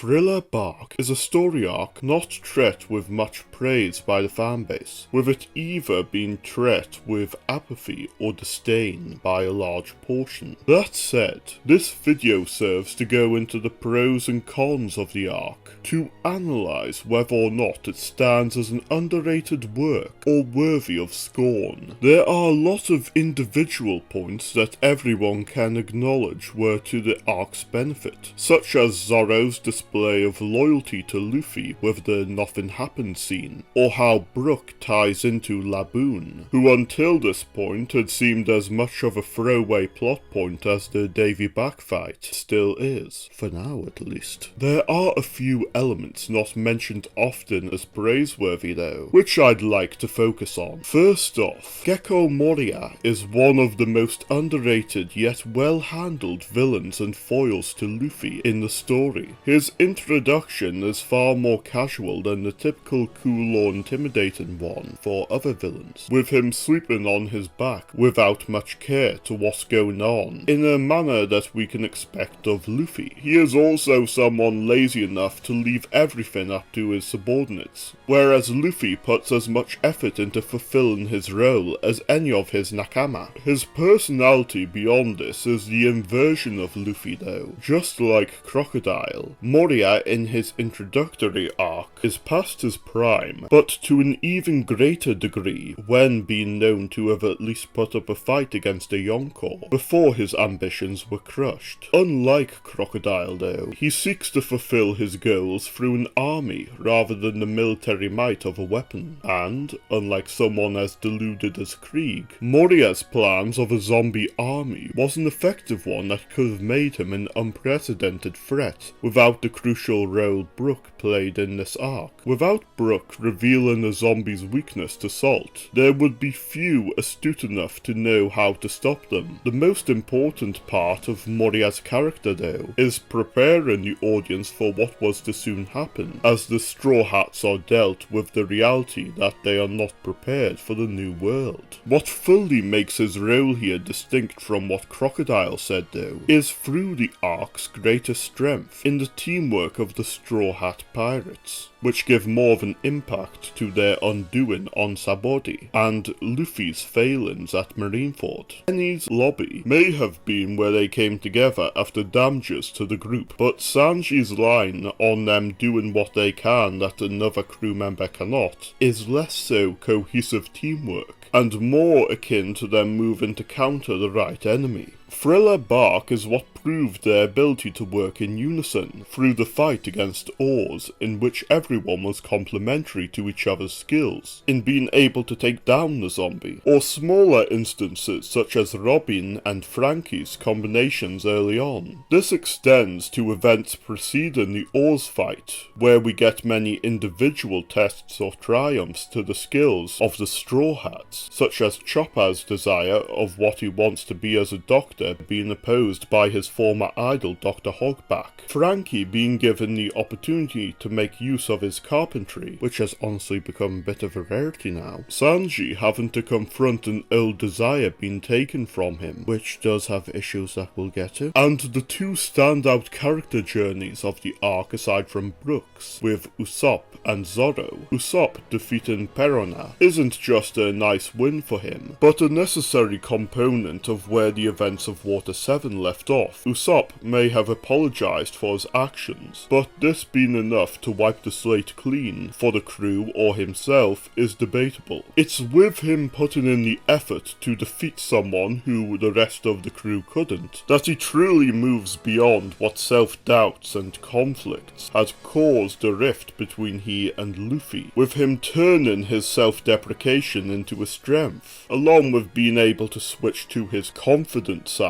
Thriller Bark is a story arc not treated with much praise by the fanbase, with it either being treated with apathy or disdain by a large portion. That said, this video serves to go into the pros and cons of the arc, to analyse whether or not it stands as an underrated work or worthy of scorn. There are a lot of individual points that everyone can acknowledge were to the arc's benefit, such as Zoro's display of loyalty to Luffy with the Nothing Happened scene, or how Brook ties into Laboon, who until this point had seemed as much of a throwaway plot point as the Davy Back fight still is, for now at least. There are a few elements not mentioned often as praiseworthy though, which I'd like to focus on. First off, Gecko Moria is one of the most underrated yet well-handled villains and foils to Luffy in the story. His introduction is far more casual than the typical cool or intimidating one for other villains, with him sweeping on his back without much care to what's going on, in a manner that we can expect of Luffy. He is also someone lazy enough to leave everything up to his subordinates, whereas Luffy puts as much effort into fulfilling his role as any of his nakama. His personality beyond this is the inversion of Luffy though. Just like Crocodile, Moria in his introductory arc is past his prime, but to an even greater degree when being known to have at least put up a fight against a Yonko before his ambitions were crushed. Unlike Crocodile though, he seeks to fulfill his goals through an army rather than the military might of a weapon, and, unlike someone as deluded as Krieg, Moria's plans of a zombie army was an effective one that could have made him an unprecedented threat without the crucial role Brook played in this arc. Without Brook revealing a zombie's weakness to salt, there would be few astute enough to know how to stop them. The most important part of Moria's character though is preparing the audience for what was to soon happen, as the Straw Hats are dealt with the reality that they are not prepared for the new world. What fully makes his role here distinct from what Crocodile said though, is through the arc's greatest strength in the teamwork of the Straw Hat Pirates, which give more of an impact to their undoing on Sabaody, and Luffy's failings at Marineford. Penny's lobby may have been where they came together after damages to the group, but Sanji's line on them doing what they can that another crew member cannot is less so cohesive teamwork, and more akin to them moving to counter the right enemy. Thriller Bark is what proved their ability to work in unison through the fight against Oars, in which everyone was complementary to each other's skills in being able to take down the zombie, or smaller instances such as Robin and Frankie's combinations early on. This extends to events preceding the Oars fight, where we get many individual tests or triumphs to the skills of the Straw Hats, such as Chopper's desire of what he wants to be as a doctor being opposed by his former idol Dr. Hogback, Frankie being given the opportunity to make use of his carpentry, which has honestly become a bit of a rarity now, Sanji having to confront an old desire being taken from him, which does have issues that we'll get to, and the two standout character journeys of the arc aside from Brooks, with Usopp and Zoro. Usopp defeating Perona isn't just a nice win for him, but a necessary component of where the events of Water 7 left off. Usopp may have apologised for his actions, but this being enough to wipe the slate clean for the crew or himself is debatable. It's with him putting in the effort to defeat someone who the rest of the crew couldn't, that he truly moves beyond what self-doubts and conflicts had caused a rift between he and Luffy, with him turning his self-deprecation into a strength, along with being able to switch to his confident side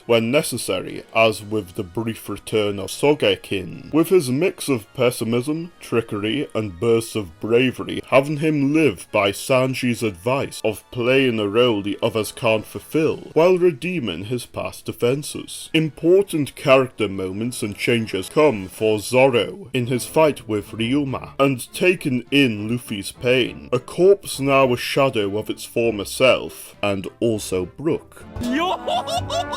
when necessary, as with the brief return of Sogekin, with his mix of pessimism, trickery, and bursts of bravery having him live by Sanji's advice of playing a role the others can't fulfill, while redeeming his past offences. Important character moments and changes come for Zoro in his fight with Ryuma, and taking in Luffy's pain, a corpse now a shadow of its former self, and also Brook,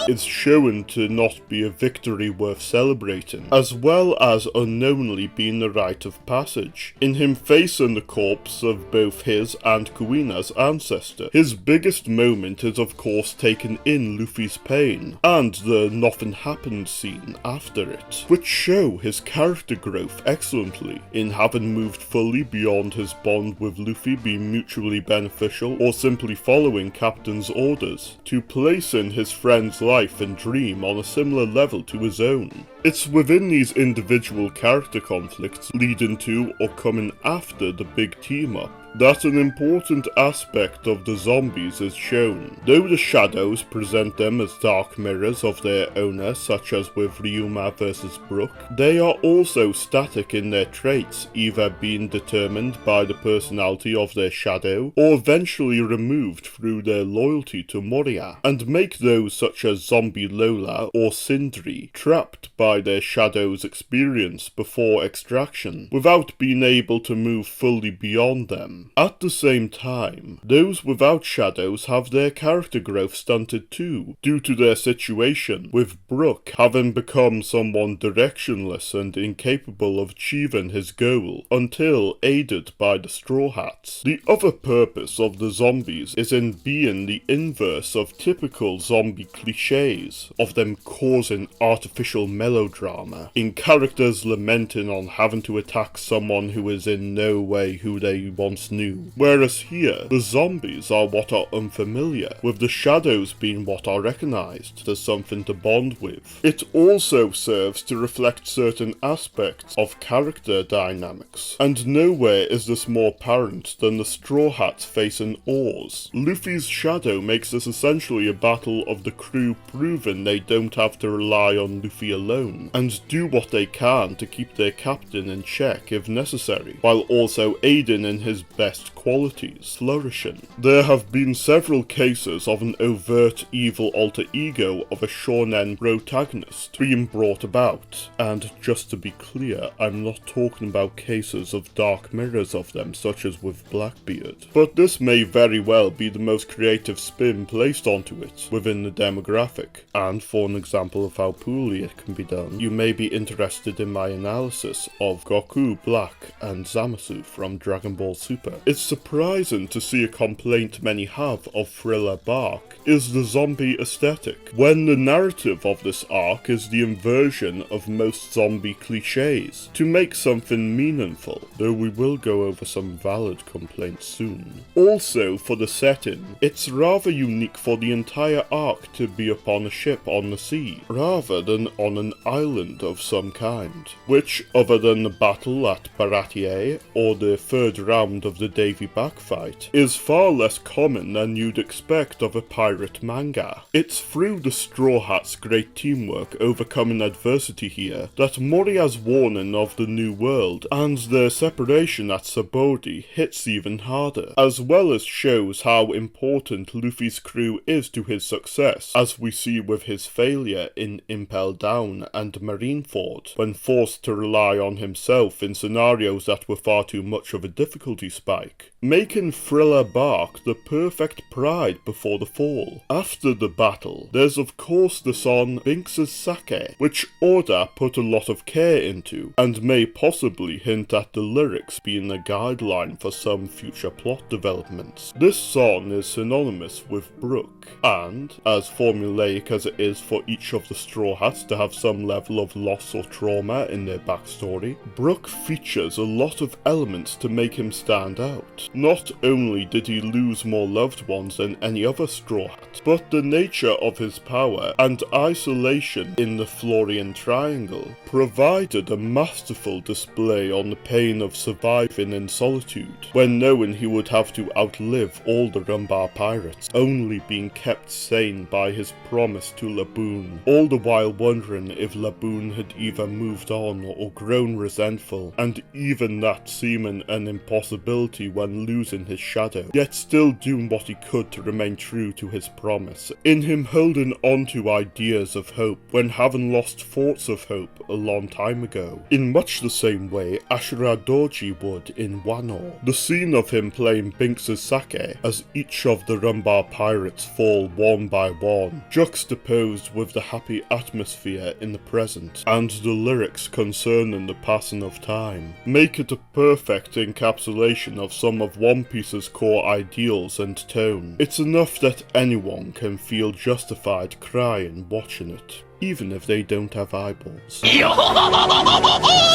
is shown to not not be a victory worth celebrating, as well as unknowingly being a rite of passage, in him facing the corpse of both his and Kuina's ancestor. His biggest moment is of course taking in Luffy's pain, and the nothing happened scene after it, which show his character growth excellently, in having moved fully beyond his bond with Luffy being mutually beneficial or simply following Captain's orders, to placing his friend's life and dream on a similar level to his own. It's within these individual character conflicts leading to or coming after the big team up that an important aspect of the zombies is shown. Though the shadows present them as dark mirrors of their owner, such as with Ryuma vs Brook, they are also static in their traits, either being determined by the personality of their shadow, or eventually removed through their loyalty to Moria, and make those such as Zombie Lola or Sindri trapped by their shadow's experience before extraction, without being able to move fully beyond them. At the same time, those without shadows have their character growth stunted too, due to their situation, with Brook having become someone directionless and incapable of achieving his goal, until aided by the Straw Hats. The other purpose of the zombies is in being the inverse of typical zombie cliches, of them causing artificial melodrama, in characters lamenting on having to attack someone who is in no way who they once knew. Whereas here, the zombies are what are unfamiliar, with the shadows being what are recognised as something to bond with. It also serves to reflect certain aspects of character dynamics, and nowhere is this more apparent than the Straw Hats facing Oars. Luffy's shadow makes this essentially a battle of the crew proving they don't have to rely on Luffy alone, and do what they can to keep their captain in check if necessary, while also aiding in his best qualities flourishing. There have been several cases of an overt evil alter ego of a shonen protagonist being brought about, and just to be clear, I'm not talking about cases of dark mirrors of them such as with Blackbeard, but this may very well be the most creative spin placed onto it within the demographic, and for an example of how poorly it can be done, you may be interested in my analysis of Goku Black and Zamasu from Dragon Ball Super. It's surprising to see a complaint many have of Thriller Bark is the zombie aesthetic, when the narrative of this arc is the inversion of most zombie cliches, to make something meaningful, though we will go over some valid complaints soon. Also, for the setting, it's rather unique for the entire arc to be upon a ship on the sea, rather than on an island of some kind, which, other than the battle at Baratier, or the third round of the Davy Back fight, is far less common than you'd expect of a pirate manga. It's through the Straw Hats' great teamwork overcoming adversity here that Moria's warning of the New World and their separation at Sabaody hits even harder, as well as shows how important Luffy's crew is to his success, as we see with his failure in Impel Down and Marineford, when forced to rely on himself in scenarios that were far too much of a difficulty spike, making Thriller Bark the perfect pride before the fall. After the battle, there's of course the song Binks' Sake, which Oda put a lot of care into, and may possibly hint at the lyrics being a guideline for some future plot developments. This song is synonymous with Brook, and, as formulaic as it is for each of the Straw Hats to have some level of loss or trauma in their backstory, Brook features a lot of elements to make him stand out. Not only did he lose more loved ones than any other Straw Hat, but the nature of his power and isolation in the Florian Triangle provided a masterful display on the pain of surviving in solitude, when knowing he would have to outlive all the Rumbar pirates, only being kept sane by his promise to Laboon, all the while wondering if Laboon had either moved on or grown resentful, and even that seeming an impossibility when and losing his shadow, yet still doing what he could to remain true to his promise, in him holding on to ideas of hope when having lost thoughts of hope a long time ago, in much the same way Ashura Doji would in Wano. The scene of him playing Binks' sake as each of the Rumbar pirates fall one by one, juxtaposed with the happy atmosphere in the present, and the lyrics concerning the passing of time, make it a perfect encapsulation of some of One Piece's core ideals and tone. It's enough that anyone can feel justified crying watching it, even if they don't have eyeballs.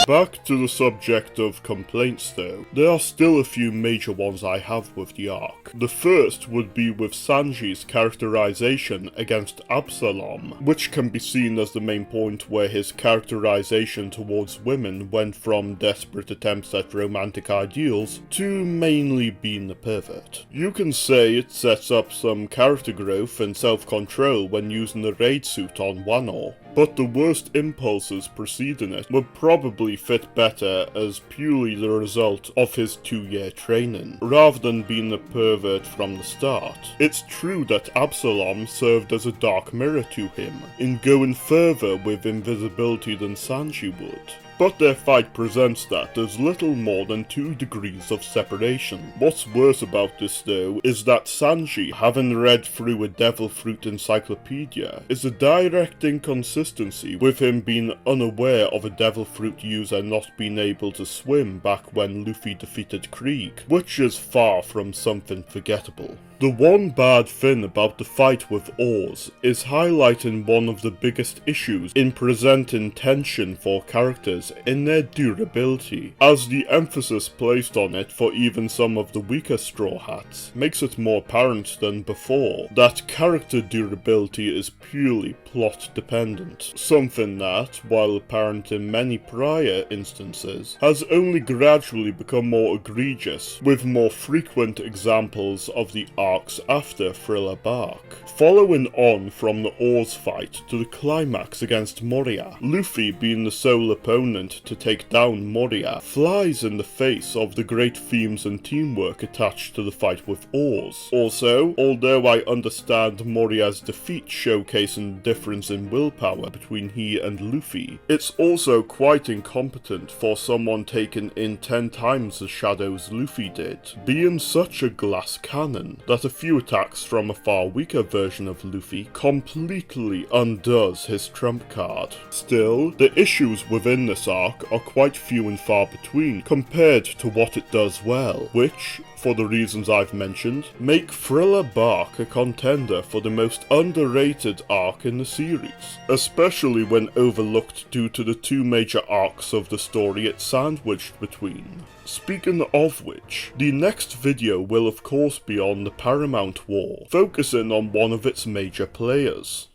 Back to the subject of complaints though, there are still a few major ones I have with the arc. The first would be with Sanji's characterization against Absalom, which can be seen as the main point where his characterization towards women went from desperate attempts at romantic ideals to mainly being a pervert. You can say it sets up some character growth and self-control when using the raid suit on Wano, but the worst impulses preceding it would probably fit better as purely the result of his 2-year training, rather than being a pervert from the start. It's true that Absalom served as a dark mirror to him, in going further with invisibility than Sanji would. But their fight presents that as little more than 2 degrees of separation. What's worse about this though is that Sanji, having read through a Devil Fruit encyclopedia, is a direct inconsistency with him being unaware of a Devil Fruit user not being able to swim back when Luffy defeated Krieg, which is far from something forgettable. The one bad thing about the fight with oars is highlighting one of the biggest issues in presenting tension for characters in their durability, as the emphasis placed on it for even some of the weaker Straw Hats makes it more apparent than before that character durability is purely plot dependent, something that, while apparent in many prior instances, has only gradually become more egregious with more frequent examples of the arcs after Thriller Bark. Following on from the oars fight to the climax against Moria, Luffy, being the sole opponent to take down Moria, flies in the face of the great themes and teamwork attached to the fight with oars. Also, although I understand Moria's defeat showcasing the difference in willpower between he and Luffy, it's also quite incompetent for someone taking in 10 times the shadows Luffy did, being such a glass cannon that a few attacks from a far weaker version of Luffy completely undoes his trump card. Still, the issues within this arc are quite few and far between compared to what it does well, which, for the reasons I've mentioned, make Thriller Bark a contender for the most underrated arc in the series, especially when overlooked due to the 2 major arcs of the story it's sandwiched between. Speaking of which, the next video will of course be on the Paramount War, focusing on one of its major players.